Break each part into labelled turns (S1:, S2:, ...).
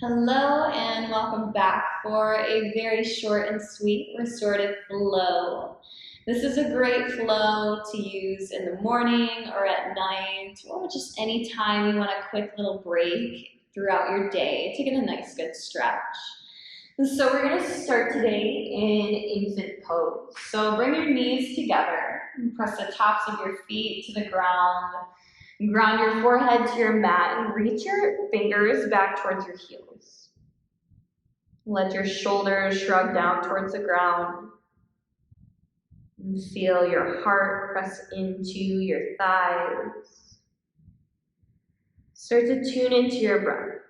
S1: Hello and welcome back for a very short and sweet restorative flow. This is a great flow to use in the morning or at night or just any time you want a quick little break throughout your day to get a nice good stretch. And so we're going to start today in infant pose. So bring your knees together and press the tops of your feet to the ground. Ground your forehead to your mat and reach your fingers back towards your heels. Let your shoulders shrug down towards the ground. And feel your heart press into your thighs. Start to tune into your breath.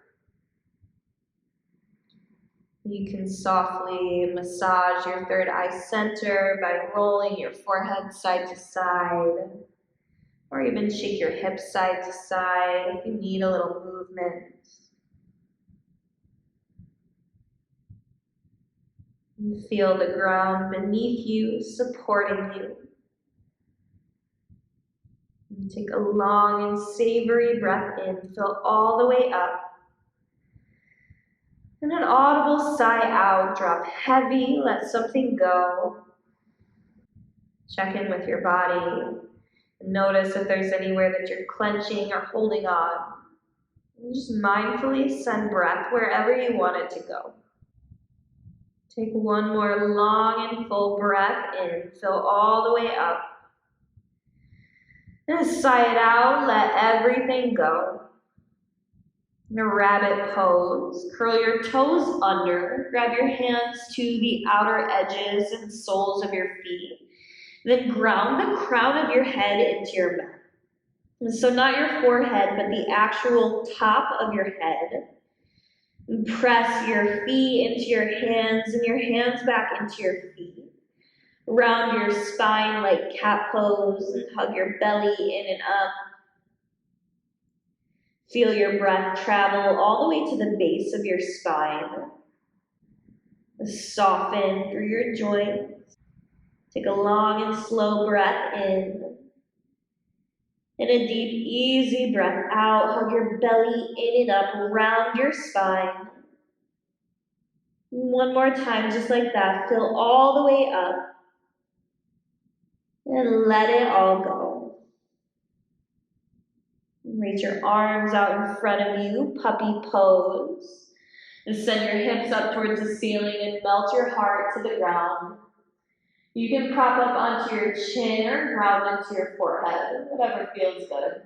S1: You can softly massage your third eye center by rolling your forehead side to side, or even shake your hips side to side if you need a little movement. And feel the ground beneath you supporting you. And take a long and savory breath in, fill all the way up. And an audible sigh out, drop heavy, let something go. Check in with your body. And notice if there's anywhere that you're clenching or holding on. And just mindfully send breath wherever you want it to go. Take one more long and full breath in, fill all the way up. And sigh it out, let everything go. In a rabbit pose, curl your toes under, grab your hands to the outer edges and soles of your feet. Then ground the crown of your head into your mat. And so not your forehead, but the actual top of your head. And press your feet into your hands and your hands back into your feet. Round your spine like cat pose and hug your belly in and up. Feel your breath travel all the way to the base of your spine. Soften through your joints. Take a long and slow breath in. And a deep, easy breath out. Hug your belly in and up, round your spine. One more time, just like that. Fill all the way up. And let it all go. Reach your arms out in front of you, puppy pose. And send your hips up towards the ceiling and melt your heart to the ground. You can prop up onto your chin or ground into your forehead, whatever feels good.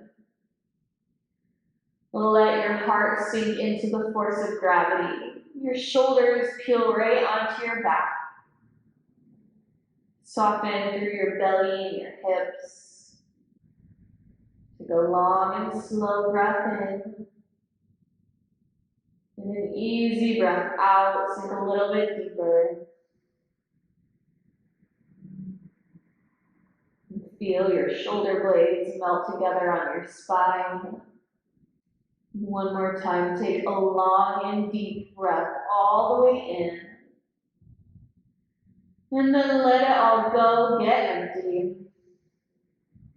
S1: Let your heart sink into the force of gravity. Your shoulders peel right onto your back. Soften through your belly and your hips. Take a long and slow breath in. And an easy breath out, sink a little bit deeper. Feel your shoulder blades melt together on your spine. One more time, take a long and deep breath all the way in. And then let it all go, get empty.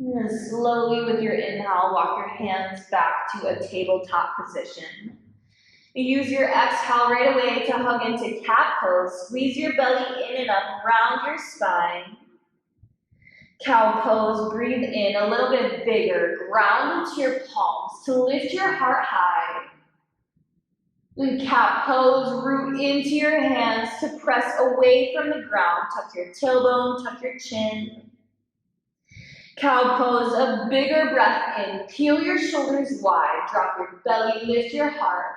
S1: And then slowly with your inhale, walk your hands back to a tabletop position. Use your exhale right away to hug into cat pose. Squeeze your belly in and up, round your spine. Cow pose, breathe in a little bit bigger. Ground into your palms to lift your heart high. And cat pose, root into your hands to press away from the ground. Tuck your tailbone, tuck your chin. Cow pose, a bigger breath in. Peel your shoulders wide. Drop your belly, lift your heart.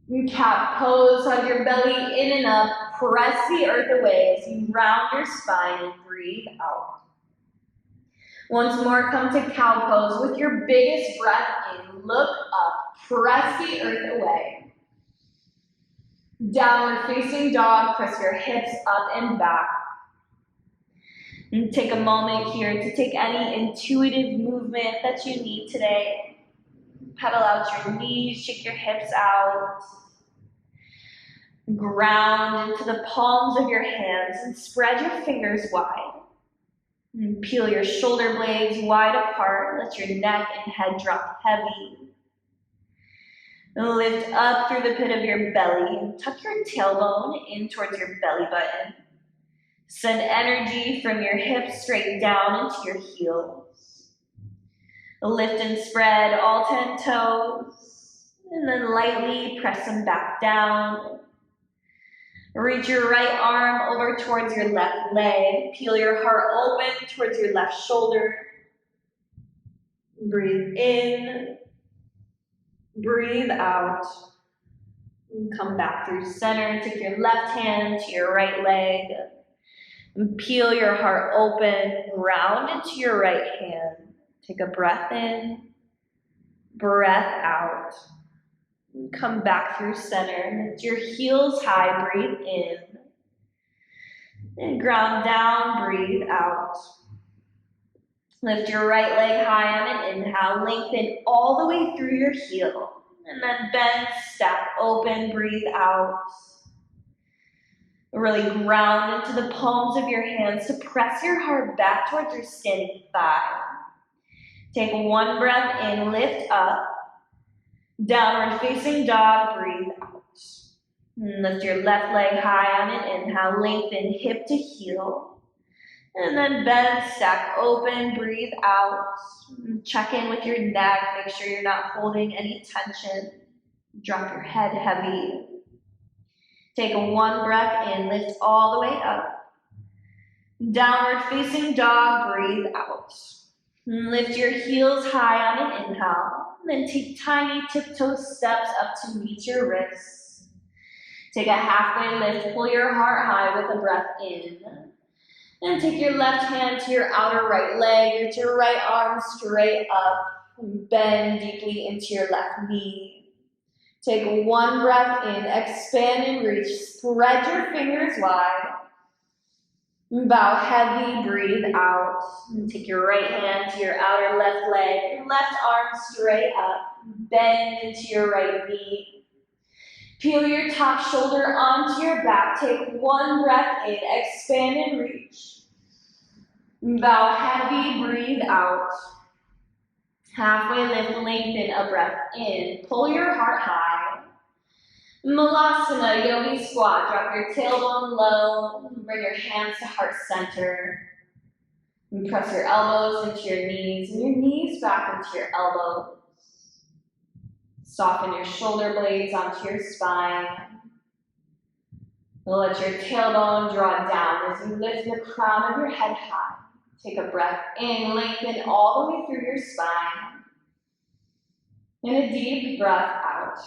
S1: And cat pose, hug your belly in and up. Press the earth away as you round your spine and breathe out. Once more, come to cow pose with your biggest breath in. Look up. Press the earth away. Downward facing dog. Press your hips up and back. And take a moment here to take any intuitive movement that you need today. Pedal out your knees, shake your hips out. Ground into the palms of your hands and spread your fingers wide. And peel your shoulder blades wide apart. Let your neck and head drop heavy. Lift up through the pit of your belly and tuck your tailbone in towards your belly button. Send energy from your hips straight down into your heels. Lift and spread all 10 toes, and then lightly press them back down. Reach your right arm over towards your left leg. Peel your heart open towards your left shoulder. Breathe in. Breathe out. And come back through center. Take your left hand to your right leg. And peel your heart open. Round into your right hand. Take a breath in. Breath out. And come back through center. Lift your heels high. Breathe in. And ground down. Breathe out. Lift your right leg high on an inhale. Lengthen all the way through your heel. And then bend, stack open, breathe out. Really ground into the palms of your hands to press your heart back towards your standing thigh. Take one breath in, lift up. Downward facing dog, breathe out. And lift your left leg high on an inhale. Lengthen hip to heel. And then bend, stack open, breathe out. Check in with your neck, make sure you're not holding any tension. Drop your head heavy. Take one breath in, lift all the way up. Downward facing dog, breathe out. Lift your heels high on an inhale. Then take tiny tiptoe steps up to meet your wrists. Take a halfway lift, pull your heart high with a breath in. And take your left hand to your outer right leg, reach your right arm straight up, and bend deeply into your left knee. Take one breath in, expand and reach, spread your fingers wide. Bow heavy, breathe out. And take your right hand to your outer left leg, left arm straight up, bend into your right knee. Peel your top shoulder onto your back. Take one breath in, expand and reach. Bow heavy, breathe out. Halfway lift, lengthen, a breath in. Pull your heart high. Malasana, yogi squat. Drop your tailbone low. Bring your hands to heart center. And press your elbows into your knees and your knees back into your elbows. Soften your shoulder blades onto your spine. Let your tailbone draw down as you lift the crown of your head high. Take a breath in, lengthen all the way through your spine. And a deep breath out.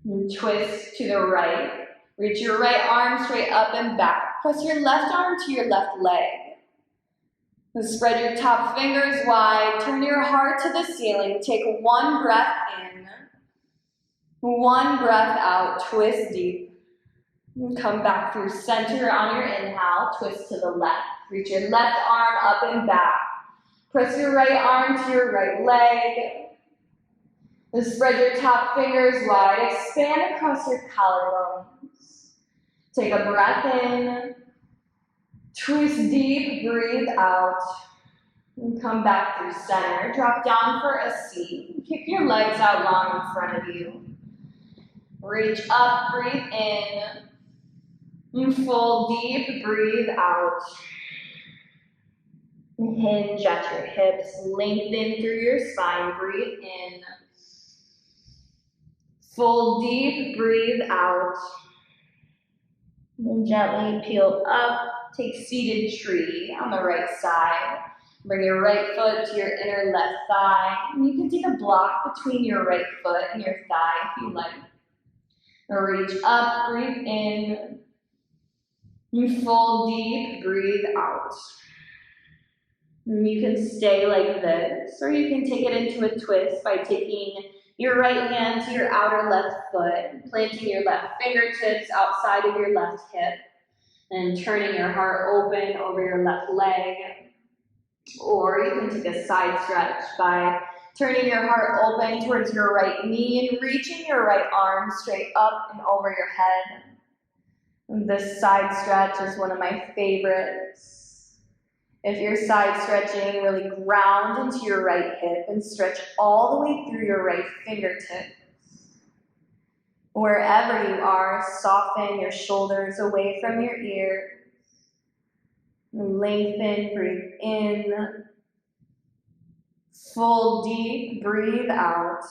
S1: And twist to the right. Reach your right arm straight up and back. Press your left arm to your left leg. And spread your top fingers wide. Turn your heart to the ceiling. Take one breath in. One breath out. Twist deep. And come back through center on your inhale. Twist to the left. Reach your left arm up and back. Press your right arm to your right leg. And spread your top fingers wide. Expand across your collarbones. Take a breath in. Twist deep. Breathe out. And come back through center. Drop down for a seat. Kick your legs out long in front of you. Reach up. Breathe in. You fold deep. Breathe out. Hinge at your hips, lengthen through your spine, breathe in. Fold deep, breathe out. And gently peel up, take seated tree on the right side. Bring your right foot to your inner left thigh. And you can take a block between your right foot and your thigh if you like. Reach up, breathe in. You fold deep, breathe out. You can stay like this, or you can take it into a twist by taking your right hand to your outer left foot, planting your left fingertips outside of your left hip, and turning your heart open over your left leg. Or you can take a side stretch by turning your heart open towards your right knee and reaching your right arm straight up and over your head. And this side stretch is one of my favorites. If you're side stretching, really ground into your right hip and stretch all the way through your right fingertips. Wherever you are, soften your shoulders away from your ears. Lengthen, breathe in. Full deep, breathe out.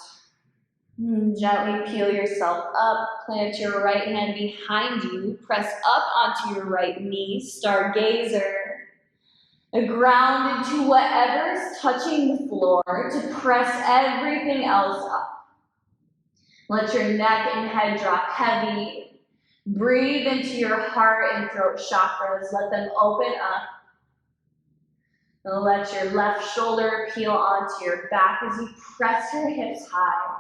S1: Gently peel yourself up. Plant your right hand behind you. Press up onto your right knee. Stargazer. Ground into whatever's touching the floor to press everything else up. Let your neck and head drop heavy. Breathe into your heart and throat chakras. Let them open up. Let your left shoulder peel onto your back as you press your hips high.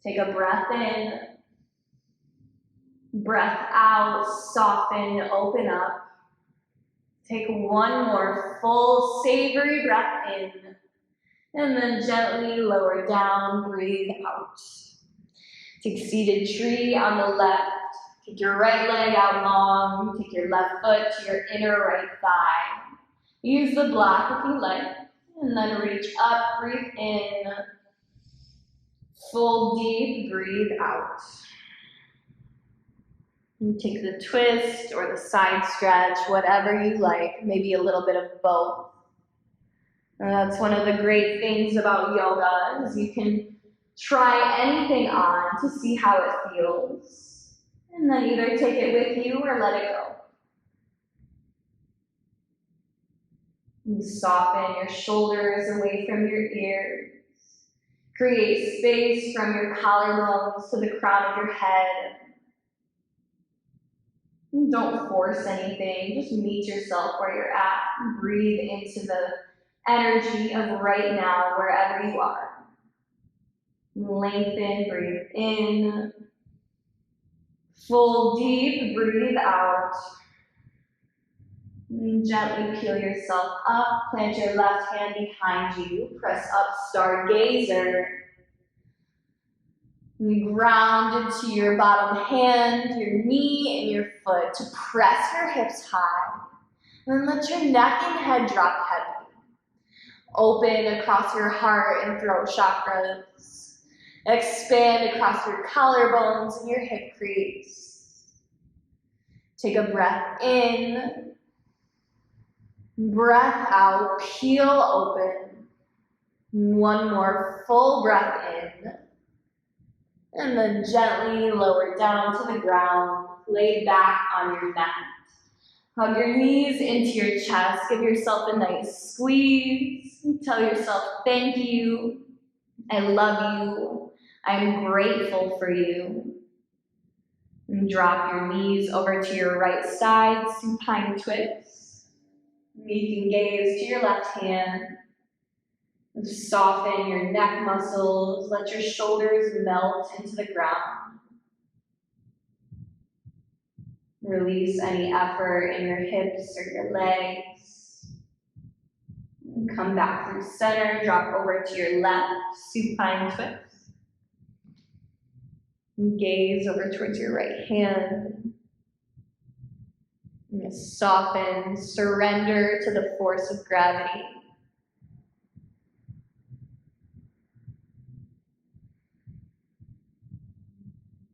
S1: Take a breath in. Breath out. Soften, open up. Take one more full, savory breath in. And then gently lower down, breathe out. Take seated tree on the left. Take your right leg out long. Take your left foot to your inner right thigh. Use the block if you like. And then reach up, breathe in. Full deep, breathe out. You take the twist or the side stretch, whatever you like, maybe a little bit of both. And that's one of the great things about yoga is you can try anything on to see how it feels. And then either take it with you or let it go. You soften your shoulders away from your ears. Create space from your collarbones to the crown of your head. Don't force anything, just meet yourself where you're at. Breathe into the energy of right now, wherever you are. Lengthen, breathe in. Full deep, breathe out. Gently peel yourself up. Plant your left hand behind you. Press up, stargazer. You ground into your bottom hand, your knee, and your foot to press your hips high. And let your neck and head drop heavy. Open across your heart and throat chakras. Expand across your collarbones and your hip crease. Take a breath in. Breath out, peel open. One more full breath in. And then gently lower down to the ground, lay back on your mat. Hug your knees into your chest, give yourself a nice squeeze. Tell yourself, thank you, I love you, I'm grateful for you. And drop your knees over to your right side, supine twist. You can gaze to your left hand. Soften your neck muscles. Let your shoulders melt into the ground. Release any effort in your hips or your legs. And come back through center. Drop over to your left, supine twist. And gaze over towards your right hand. And soften, surrender to the force of gravity.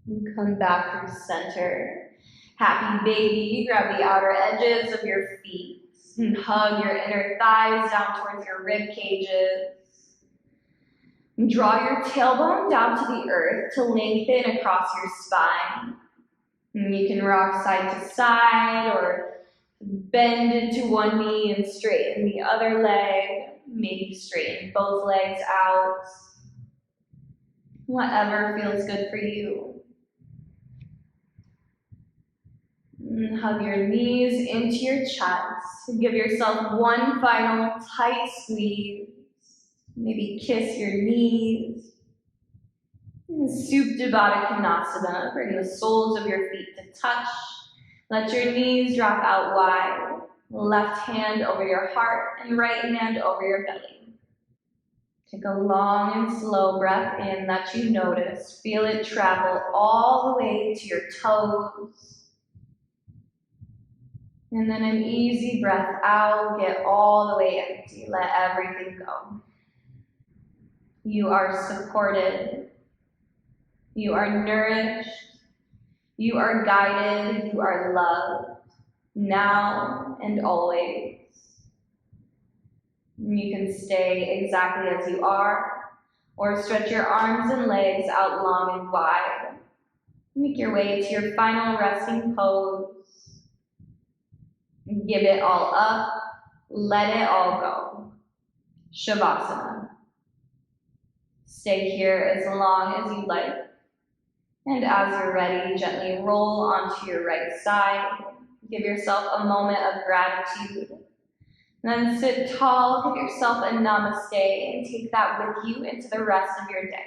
S1: And come back through center. Happy baby, grab the outer edges of your feet and hug your inner thighs down towards your rib cages. And draw your tailbone down to the earth to lengthen across your spine. And you can rock side to side or bend into one knee and straighten the other leg. Maybe straighten both legs out. Whatever feels good for you. And hug your knees into your chest. Give yourself one final tight squeeze. Maybe kiss your knees. Supta Baddha Konasana. Bring the soles of your feet to touch. Let your knees drop out wide. Left hand over your heart and right hand over your belly. Take a long and slow breath in that you notice. Feel it travel all the way to your toes. And then an easy breath out, get all the way empty, let everything go. You are supported. You are nourished. You are guided. You are loved, now and always. You can stay exactly as you are, or stretch your arms and legs out long and wide. Make your way to your final resting pose. Give it all up. Let it all go. Shavasana. Stay here as long as you like. And as you're ready, gently roll onto your right side. Give yourself a moment of gratitude. Then sit tall, give yourself a namaste, and take that with you into the rest of your day.